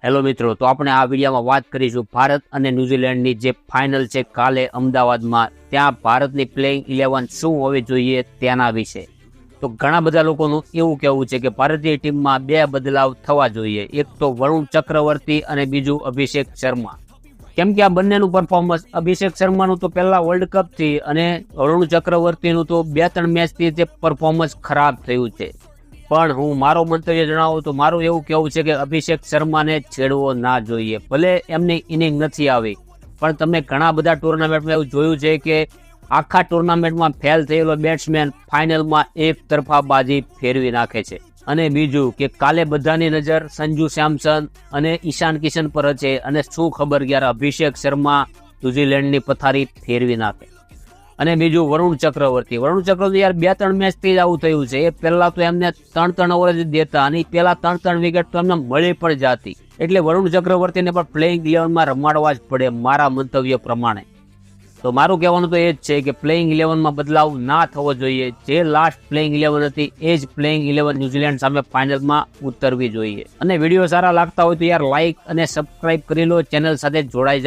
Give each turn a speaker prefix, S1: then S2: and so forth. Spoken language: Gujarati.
S1: હેલો મિત્રો, તો આપણે આ વિડીયોમાં વાત કરીશું ભારત અને ન્યુઝીલેન્ડની જે ફાઇનલ છે કાલે અમદાવાદમાં, ત્યાં ભારતની પ્લેઇંગ 11 શું હોવી જોઈએ તેના વિશે. તો ઘણા બધા લોકોનું એવું કહેવું છે કે ભારતીય ટીમમાં બે બદલાવ થવા જોઈએ, એક તો વરુણ ચક્રવર્તી અને બીજું અભિષેક શર્મા. કેમ કે આ બંનેનું પરફોર્મન્સ, અભિષેક શર્માનું તો પહેલા વર્લ્ડ કપથી અને વરુણ ચક્રવર્તીનું તો 2-3 મેચથી તે પરફોર્મન્સ ખરાબ થયું છે. પણ હું મારો મંતવ્ય જણાવું તો મારું એવું કહેવું છે કે અભિષેક શર્માને છેડવો ના જોઈએ. ભલે એમની ઇનિંગ નથી આવી, પણ તમે ઘણા બધા ટુર્નામેન્ટમાં એવું જોયું છે કે આખા ટુર્નામેન્ટમાં ફેલ થયેલો બેટ્સમેન ફાઇનલમાં એક તરફા બાજી ફેરવી નાખે છે. અને બીજું કે કાલે બધાની નજર સંજુ સેમસન અને ઈશાન કિશન પર છે, અને શું ખબર યાર અભિષેક શર્મા ન્યુઝીલેન્ડની પથારી ફેરવી નાખે. અને બીજું વરુણ ચક્રવર્તી યાર 2-3 મેચથી જ આવું થયું છે. એ પહેલા તો એમને 3 ઓવર જ દેતા અને પેલા 3 વિકેટ તો એમને મળી પણ જતી. એટલે વરુણ ચક્રવર્તીને પણ પ્લેઇંગ 11માં રમાડવા જ પડે મારા મંતવ્ય પ્રમાણે. તો મારું કહેવાનું તો એ જ છે કે પ્લેઇંગ 11માં બદલાવ ના થવો જોઈએ. જે લાસ્ટ પ્લેઇંગ 11 હતી એ જ પ્લેઇંગ 11 ન્યુઝીલેન્ડ સામે ફાઇનલમાં ઉતરવી જોઈએ. અને વિડીયો સારા લાગતા હોય તો યાર લાઇક અને સબસ્ક્રાઇબ કરી લો, ચેનલ સાથે જોડાઈ જાઓ.